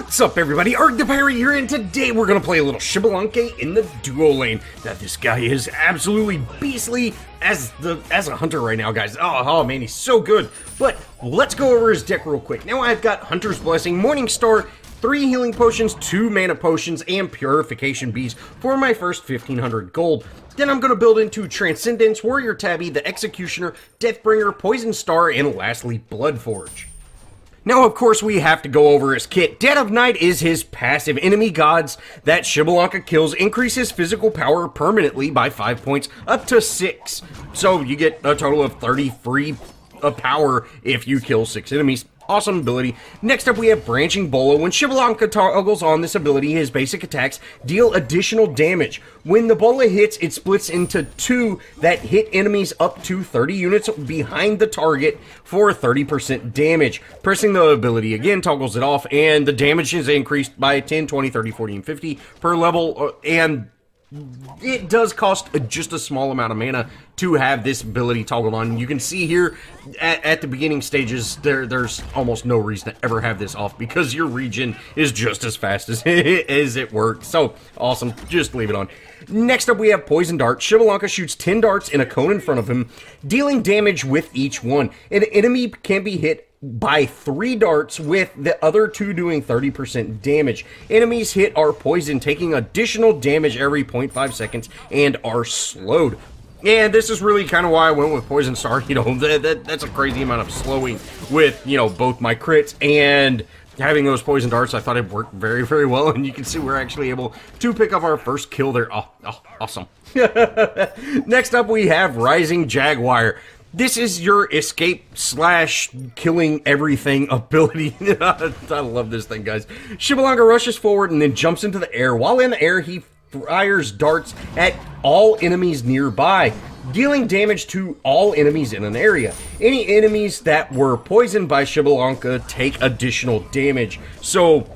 What's up, everybody? ArrgThePirate here, and today we're gonna play a little Xbalanque in the duo lane. Now, this guy is absolutely beastly as a hunter right now, guys. Oh man, he's so good. But let's go over his deck real quick. Now, I've got Hunter's Blessing, Morningstar, 3 healing potions, 2 mana potions, and purification bees for my first 1500 gold. Then I'm going to build into Transcendence, Warrior Tabby, the Executioner, Deathbringer, Poison Star, and lastly, Bloodforge. Now, of course, we have to go over his kit. Dead of Night is his passive. Enemy gods that Xbalanque kills increases physical power permanently by 5 points up to 6. So you get a total of 30 free power if you kill 6 enemies. Awesome ability. Next up, we have Branching Bola. When Xbalanque toggles on this ability, his basic attacks deal additional damage. When the Bola hits, it splits into 2 that hit enemies up to 30 units behind the target for 30% damage. Pressing the ability again toggles it off, and the damage is increased by 10, 20, 30, 40, and 50 per level, and it does cost just a small amount of mana to have this ability toggled on. You can see here at the beginning stages, there's almost no reason to ever have this off because your regen is just as fast as it works. So awesome, just leave it on. Next up, we have Poison Dart. Xbalanque shoots 10 darts in a cone in front of him, dealing damage with each one. An enemy can be hit by 3 darts, with the other 2 doing 30% damage. Enemies hit are poisoned, taking additional damage every 0.5 seconds and are slowed. And this is really kind of why I went with Poison Star. You know, that's a crazy amount of slowing with, you know, both my crits and having those poison darts. I thought it worked very, very well, and you can see we're actually able to pick up our first kill there. Oh awesome. Next up, we have Rising Jaguar. This is your escape / killing everything ability. I love this thing, guys. Xbalanque rushes forward and then jumps into the air. While in the air, he fires darts at all enemies nearby, dealing damage to all enemies in an area. Any enemies that were poisoned by Xbalanque take additional damage. So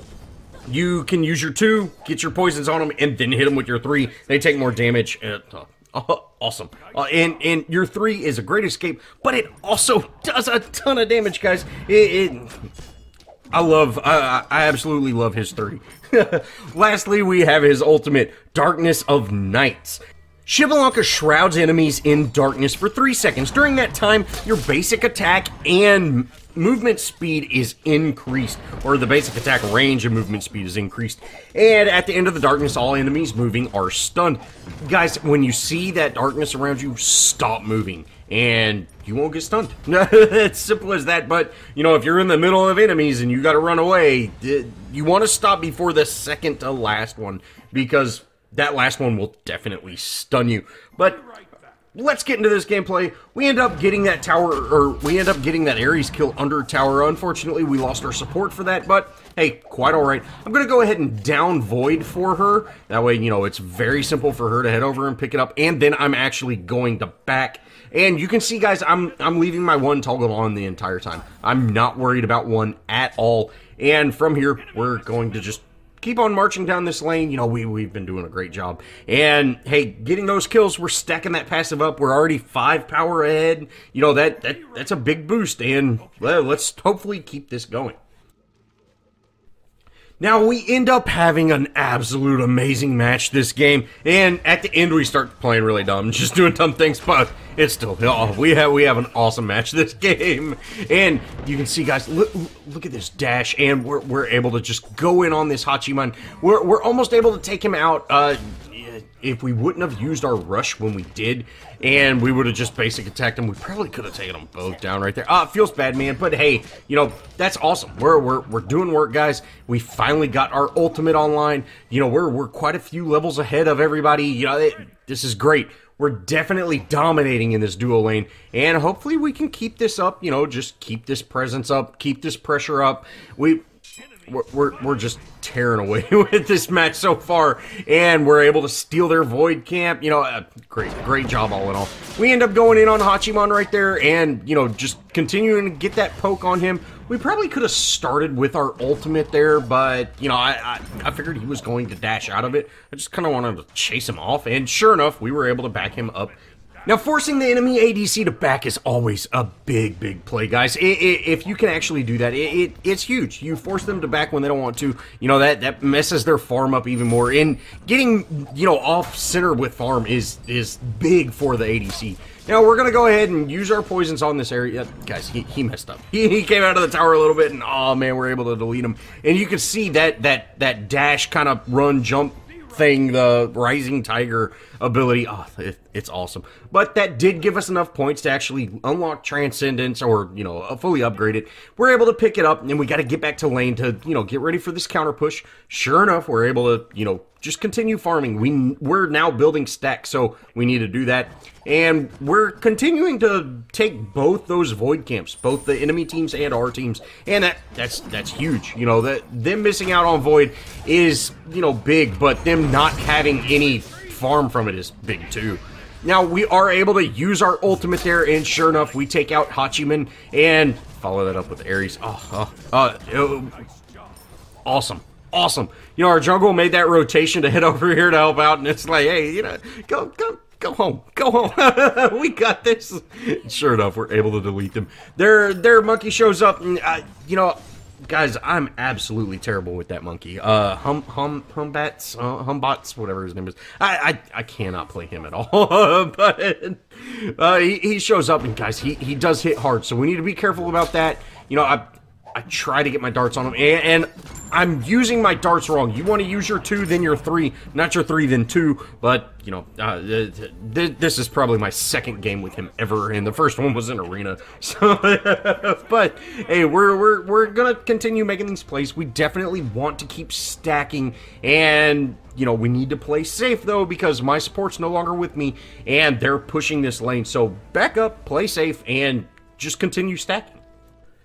you can use your 2, get your poisons on them, and then hit them with your 3. They take more damage. Awesome. And your 3 is a great escape, but it also does a ton of damage, guys. I absolutely love his 3. Lastly, we have his ultimate, Darkness of Nights. Xbalanque shrouds enemies in darkness for 3 seconds. During that time, your basic attack and movement speed is increased, or the basic attack range and movement speed is increased. And at the end of the darkness, all enemies moving are stunned. Guys, when you see that darkness around you, stop moving, and you won't get stunned. It's simple as that. But, you know, if you're in the middle of enemies and you gotta run away, you want to stop before the second to last one, because that last one will definitely stun you. But let's get into this gameplay. We end up getting that tower, or we end up getting that Ares kill under tower. Unfortunately, we lost our support for that, but hey, quite alright. I'm going to go ahead and down Void for her. That way, you know, it's very simple for her to head over and pick it up, and then I'm actually going to back. And you can see, guys, I'm leaving my 1 toggle on the entire time. I'm not worried about 1 at all. And from here, we're going to just keep on marching down this lane. You know, we've been doing a great job. And, hey, getting those kills, we're stacking that passive up. We're already 5 power ahead. You know, that's a big boost. And, well, let's hopefully keep this going. Now, we end up having an absolute amazing match this game, and at the end we start playing really dumb, just doing dumb things, but it's still, we have an awesome match this game. And you can see, guys, look at this dash, and we're able to just go in on this Hachiman. We're almost able to take him out, if we wouldn't have used our rush when we did, and we would have just basic attacked them, we probably could have taken them both down right there. It feels bad, man, but hey, you know, that's awesome. We're doing work, guys. We finally got our ultimate online. You know, we're quite a few levels ahead of everybody. You know, this is great. We're definitely dominating in this duo lane, and hopefully we can keep this up, you know, just keep this presence up, keep this pressure up. We're just tearing away with this match so far, and we're able to steal their Void Camp. You know, great job all in all. We end up going in on Hachiman right there, and, you know, just continuing to get that poke on him. We probably could have started with our ultimate there, but, you know, I figured he was going to dash out of it. I just kind of wanted to chase him off, and sure enough, we were able to back him up Now, forcing the enemy ADC to back is always a big play, guys. If you can actually do that, it's huge. You force them to back when they don't want to. You know, that messes their farm up even more. And getting, you know, off center with farm is big for the ADC. Now, we're going to go ahead and use our poisons on this area. Guys, he messed up. He came out of the tower a little bit, and oh, man, we're able to delete him. And you can see that dash kind of run, jump thing, the Rising Tiger ability. Oh, it's awesome. But that did give us enough points to actually unlock Transcendence, or, you know, fully upgrade it. We're able to pick it up, and we got to get back to lane to, you know, get ready for this counter push. Sure enough, we're able to, you know, just continue farming. We're now building stacks, so we need to do that. And we're continuing to take both those void camps, both the enemy teams and our teams, and that's huge. You know, them missing out on void is, you know, big, but them not having any farm from it is big too. Now, we are able to use our ultimate there, and sure enough, we take out Hachiman and follow that up with Ares. Awesome. Awesome. You know, our jungle made that rotation to head over here to help out, and it's like, hey, you know, go home. Go home. We got this. Sure enough, we're able to delete them. Their monkey shows up, and, you know, guys, I'm absolutely terrible with that monkey. Humbots, whatever his name is. I cannot play him at all. But he shows up, and guys, he does hit hard, so we need to be careful about that. You know, I try to get my darts on him, and I'm using my darts wrong. You want to use your 2, then your 3, not your 3, then 2. But, you know, this is probably my second game with him ever, and the first one was in Arena. So, but, hey, we're gonna continue making these plays. We definitely want to keep stacking, and, you know, we need to play safe, though, because my support's no longer with me, and they're pushing this lane. So, back up, play safe, and just continue stacking.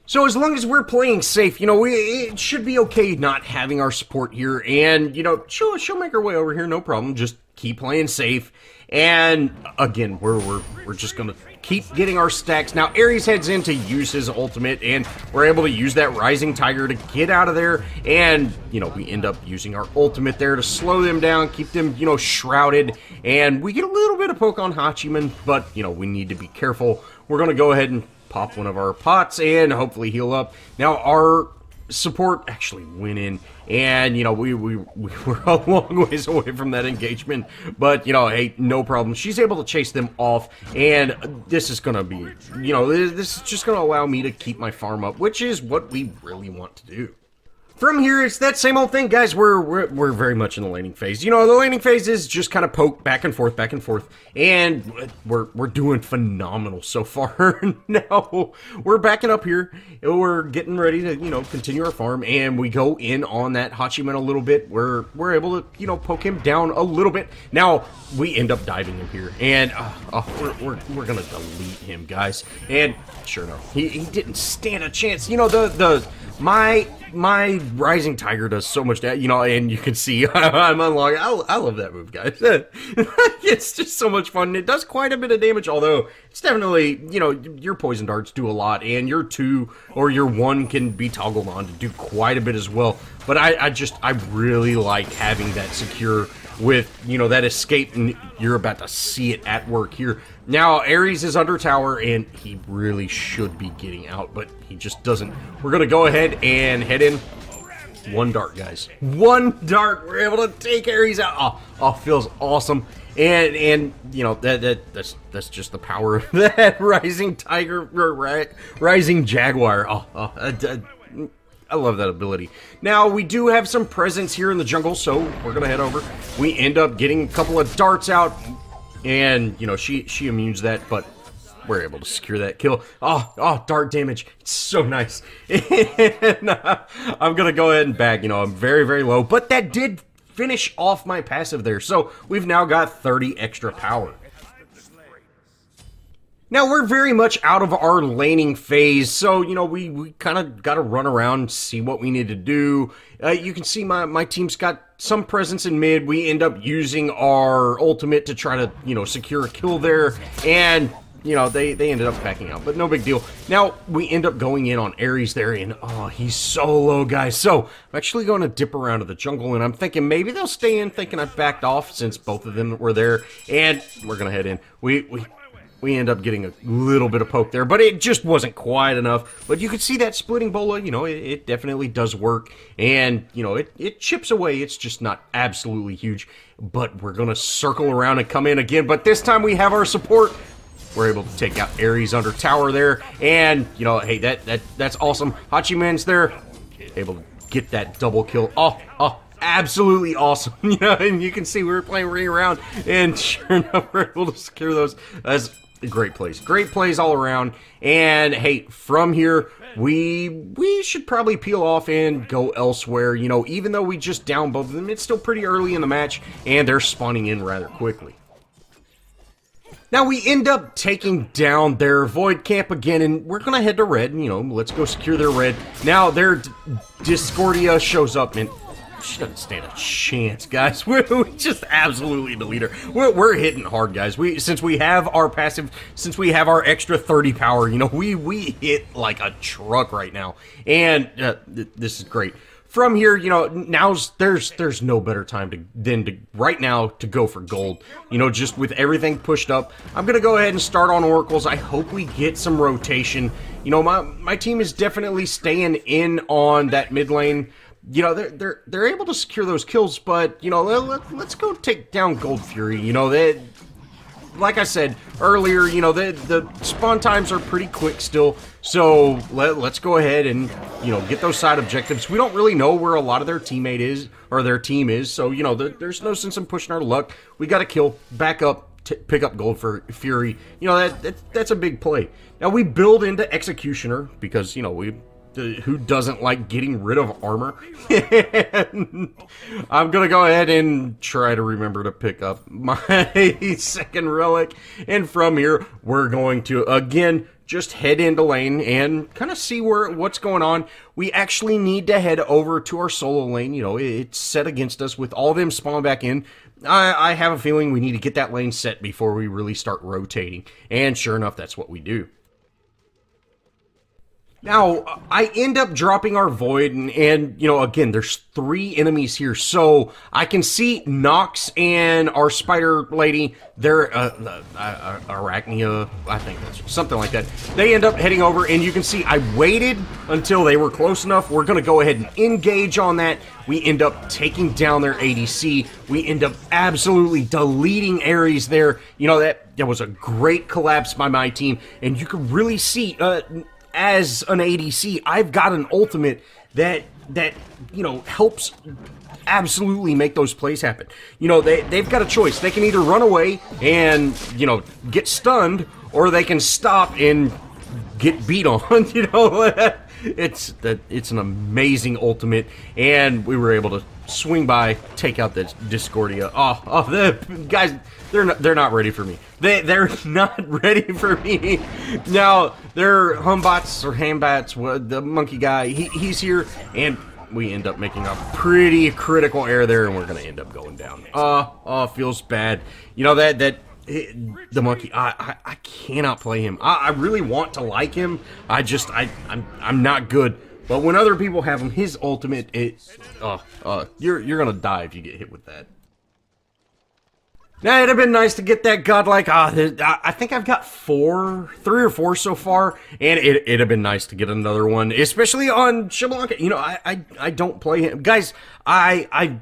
So as long as we're playing safe, you know, it should be okay not having our support here, and, you know, she'll make her way over here, no problem. Just keep playing safe, and again, we're just gonna keep getting our stacks. Now, Ares heads in to use his ultimate, and we're able to use that Rising Tiger to get out of there, and, you know, we end up using our ultimate there to slow them down, keep them, you know, shrouded, and we get a little bit of poke on Hachiman, but, you know, we need to be careful. We're gonna go ahead and pop one of our pots and hopefully heal up. Now, our support actually went in, and, you know, we were a long ways away from that engagement, but, you know, hey, no problem. She's able to chase them off, and this is gonna be, you know, this is just gonna allow me to keep my farm up, which is what we really want to do. From here, it's that same old thing, guys. We're very much in the laning phase. You know, the laning phase is just kind of poke back and forth, and we're doing phenomenal so far. Now, we're backing up here. We're getting ready to, you know, continue our farm, and we go in on that Hachiman a little bit. We're able to, you know, poke him down a little bit. Now, we end up diving him here, and we're gonna delete him, guys. And sure enough, he didn't stand a chance. You know, my Rising Tiger does so much that, you know, and you can see I'm unlocking. I love that move, guys. It's just so much fun. It does quite a bit of damage, although it's definitely, you know, your poison darts do a lot, and your 2 or your 1 can be toggled on to do quite a bit as well. But I really like having that secure with, you know, that escape, and you're about to see it at work here. Now, Ares is under tower, and he really should be getting out, but he just doesn't. We're going to go ahead and head in. 1 dart, guys. 1 dart. We're able to take Ares out. Oh, feels awesome. And you know, that's just the power of that Rising Tiger, or Rising Jaguar. I love that ability. Now, we do have some presence here in the jungle, so we're going to head over. We end up getting a couple of darts out, and, you know, she immunes that, but we're able to secure that kill. Oh, dart damage. It's so nice. And, I'm going to go ahead and bag. You know, I'm very, very low, but that did finish off my passive there, so we've now got 30 extra power. Now, we're very much out of our laning phase, so, you know, we kind of got to run around, see what we need to do. You can see my team's got some presence in mid. We end up using our ultimate to try to, you know, secure a kill there, and, you know, they ended up backing out, but no big deal. Now, we end up going in on Ares there, and, oh, he's so low, guys. So, I'm actually going to dip around to the jungle, and I'm thinking maybe they'll stay in, thinking I backed off since both of them were there, and we're going to head in. we end up getting a little bit of poke there, but it just wasn't quite enough. But you could see that splitting Bola, you know, it definitely does work. And, you know, it chips away. It's just not absolutely huge. But we're going to circle around and come in again. But this time we have our support. We're able to take out Ares under tower there. And, you know, hey, that's awesome. Hachiman's there. Able to get that double kill. Oh, absolutely awesome. You know, and you can see we were playing Ring around. And sure enough, we're able to secure those. That's great plays. Great plays all around. And, hey, from here, we should probably peel off and go elsewhere. You know, even though we just downed both of them, it's still pretty early in the match. And they're spawning in rather quickly. Now, we end up taking down their Void Camp again, and we're going to head to red, you know, let's go secure their red. Now, their Discordia shows up, and she doesn't stand a chance, guys. We just absolutely delete her. We're hitting hard, guys. Since we have our passive, since we have our extra 30 power, you know, we hit like a truck right now, and this is great. From here, you know, there's no better time than to right now to go for gold. You know, just with everything pushed up, I'm gonna go ahead and start on oracles. I hope we get some rotation. You know, my team is definitely staying in on that mid lane. You know, they're able to secure those kills, but you know, let's go take down Gold Fury. You know, like I said earlier, you know, the spawn times are pretty quick still, so let's go ahead and, you know, get those side objectives. We don't really know where a lot of their teammate is, or their team is, so, you know, there's no sense in pushing our luck. We got to kill, back up, pick up Gold Fury. You know, that's a big play. Now, we build into Executioner, because, you know, who doesn't like getting rid of armor? And I'm gonna go ahead and try to remember to pick up my second relic, and from here we're going to again just head into lane and kind of see what's going on. We actually need to head over to our solo lane. You know, it's set against us with all of them spawn back in. I have a feeling we need to get that lane set before we really start rotating, and sure enough, that's what we do. Now, I end up dropping our Void, and, you know, again, there's 3 enemies here, so I can see Nox and our Spider Lady, they're, Arachnia, I think that's something like that. They end up heading over, and you can see I waited until they were close enough. We're going to go ahead and engage on that. We end up taking down their ADC. We end up absolutely deleting Ares there. You know, that was a great collapse by my team, and you can really see, as an ADC, I've got an ultimate that you know, helps absolutely make those plays happen. You know, they've got a choice. They can either run away and, you know, get stunned, or they can stop and get beat on. You know, it's an amazing ultimate, and we were able to swing by, take out the Discordia. Oh, the guys, they're not ready for me. They're not ready for me. Now, their Humbats or Hambats, the monkey guy, he's here, and we end up making a pretty critical error there, and we're gonna end up going down. Feels bad. You know, the monkey, I cannot play him. I really want to like him. I'm not good. But when other people have him, his ultimate, you're gonna die if you get hit with that. Now, it'd have been nice to get that godlike. I think I've got 3 or 4 so far, and it'd have been nice to get another one, especially on Xbalanque. You know, I don't play him, guys. I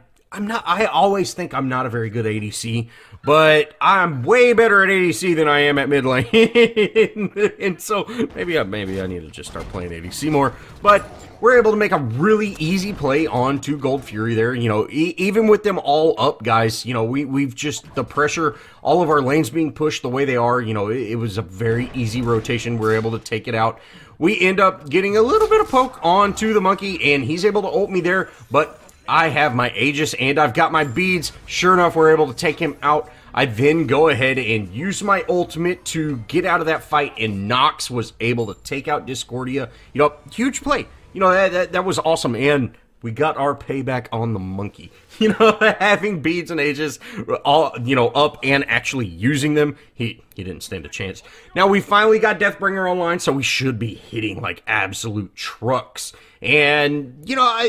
always think I'm not a very good ADC, but I'm way better at ADC than I am at mid lane. And so maybe I need to just start playing ADC more. But we're able to make a really easy play onto Gold Fury there. You know, even with them all up, guys, you know, we've just, the pressure, all of our lanes being pushed the way they are, you know, it was a very easy rotation. We're able to take it out. We end up getting a little bit of poke onto the monkey, and he's able to ult me there, but I have my Aegis and I've got my beads. Sure enough, we're able to take him out. I then go ahead and use my ultimate to get out of that fight, and Nox was able to take out Discordia. You know, huge play. You know, that was awesome, and we got our payback on the monkey. You know, having beads and Aegis, all, you know, up and actually using them, he didn't stand a chance. Now, we finally got Deathbringer online, so we should be hitting, like, absolute trucks. And, you know,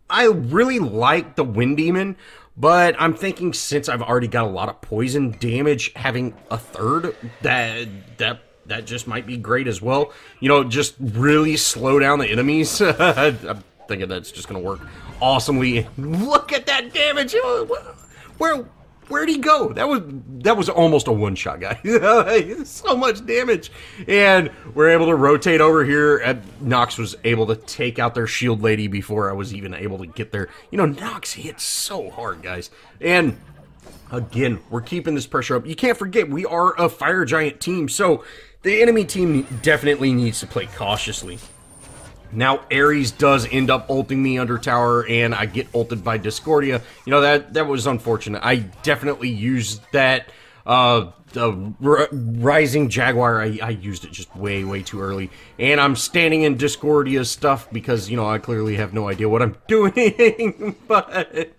I really like the Wind Demon, But I'm thinking since I've already got a lot of poison damage, having a third, that just might be great as well. You know, just really slow down the enemies. I'm thinking that's just going to work awesomely. Look at that damage! Where'd he go? That was almost a one-shot, guy. So much damage. And we're able to rotate over here. Nox was able to take out their shield lady before I was even able to get there. You know, Nox hits so hard, guys. And again, we're keeping this pressure up. You can't forget, we are a fire giant team, so the enemy team definitely needs to play cautiously. Now, Arrg does end up ulting me under tower, and I get ulted by Discordia. You know, that was unfortunate. I definitely used that, the Rising Jaguar, I used it just way too early. And I'm standing in Discordia's stuff because, you know, I clearly have no idea what I'm doing. But,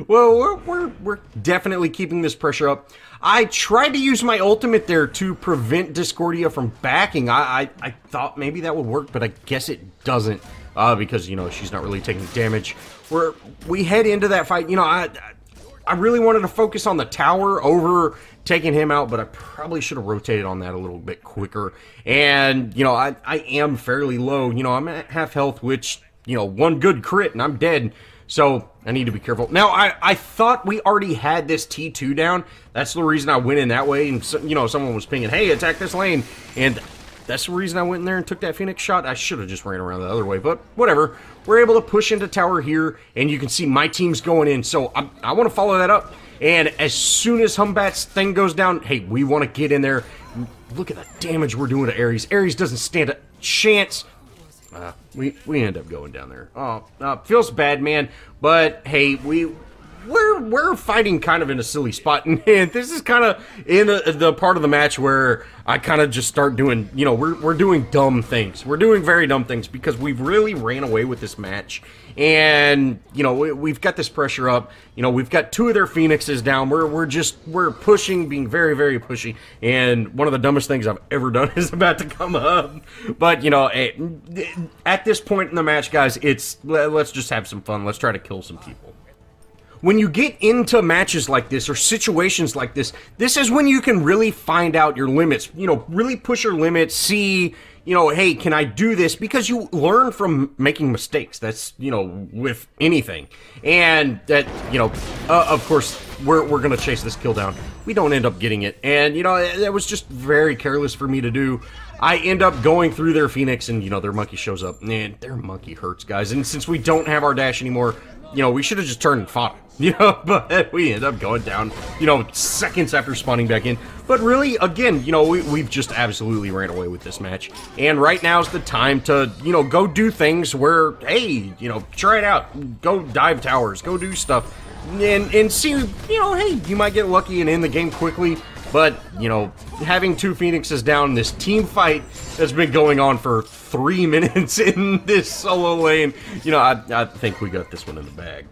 well, we're definitely keeping this pressure up. I tried to use my ultimate there to prevent Discordia from backing. I thought maybe that would work, but I guess it doesn't, because, you know, she's not really taking damage. We head into that fight. You know, I really wanted to focus on the tower over taking him out, but I probably should have rotated on that a little bit quicker. And, you know, I am fairly low. You know, I'm at half health, which, you know, one good crit and I'm dead. So I need to be careful. Now, I thought we already had this T2 down. That's the reason I went in that way. And, so, you know, someone was pinging, hey, attack this lane. And that's the reason I went in there and took that Phoenix shot. I should have just ran around the other way, but whatever. We're able to push into tower here, and you can see my team's going in. So I want to follow that up. And as soon as Humbat's thing goes down, hey, we want to get in there. Look at the damage we're doing to Arrg. Arrg doesn't stand a chance. We end up going down there. Oh, feels bad, man. But hey, we're fighting kind of in a silly spot, and this is kind of in the part of the match where I kind of just start doing, you know, we're doing dumb things. We're doing very dumb things because we've really ran away with this match, and you know we've got this pressure up. You know, we've got two of their Phoenixes down. We're pushing, being very pushy, and one of the dumbest things I've ever done is about to come up. But you know, at this point in the match, guys, let's just have some fun. Let's try to kill some people. When you get into matches like this or situations like this is when you can really find out your limits. You know, really push your limits, see, you know, hey, can I do this? Because you learn from making mistakes. That's, you know, with anything. And that, you know, of course, we're going to chase this kill down. We don't end up getting it. And, you know, that was just very careless for me to do. I end up going through their Phoenix, and, you know, their monkey shows up. Man, their monkey hurts, guys. And since we don't have our dash anymore, you know, we should have just turned and fought. You know, but we end up going down, you know, seconds after spawning back in. But really, again, you know, we've just absolutely ran away with this match. And right now is the time to, you know, go do things where, hey, you know, try it out. Go dive towers. Go do stuff. And see, you know, hey, you might get lucky and end the game quickly. But, you know, having two Phoenixes down, this team fight that's been going on for 3 minutes in this solo lane, you know, I think we got this one in the bag.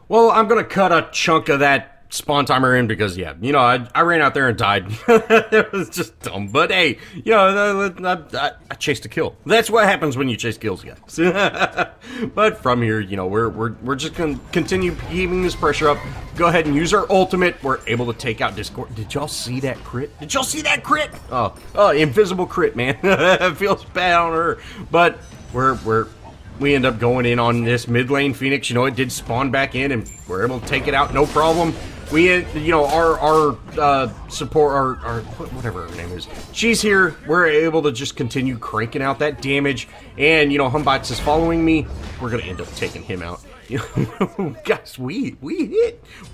Well, I'm gonna cut a chunk of that spawn timer in because, yeah, you know, I ran out there and died. It was just dumb. But hey, you know, I chased a kill. That's what happens when you chase kills, guys. But from here, you know, we're just gonna continue keeping this pressure up. Go ahead and use our ultimate. We're able to take out Discord. Did y'all see that crit? Did y'all see that crit? Oh, invisible crit, man. It feels bad on her. But we end up going in on this mid lane Phoenix. You know, it did spawn back in, and we're able to take it out, no problem. We, you know, our support, our whatever her name is, she's here. We're able to just continue cranking out that damage, and you know, Humbots is following me. We're gonna end up taking him out. You know, guys, we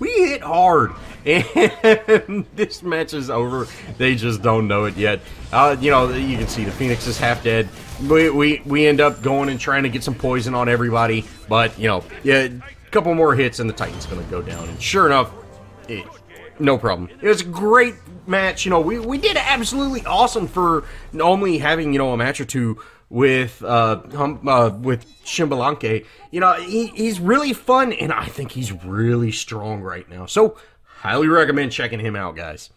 hit hard, and this match is over. They just don't know it yet. You know, you can see the Phoenix is half dead. We end up going and trying to get some poison on everybody, but you know, yeah, a couple more hits and the Titan's gonna go down. And sure enough, no problem. It was a great match. You know, we did absolutely awesome for only having, you know, a match or two with Xbalanque. You know, he's really fun, and I think he's really strong right now. So, highly recommend checking him out, guys.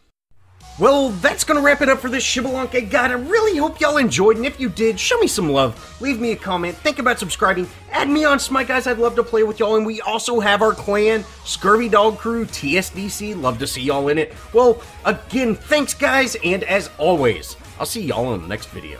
Well, that's gonna wrap it up for this Xbalanque guide. I really hope y'all enjoyed, and if you did, show me some love. Leave me a comment, think about subscribing, add me on Smite, guys. I'd love to play with y'all, and we also have our clan, Scurvy Dog Crew, TSDC. Love to see y'all in it. Well, again, thanks, guys, and as always, I'll see y'all in the next video.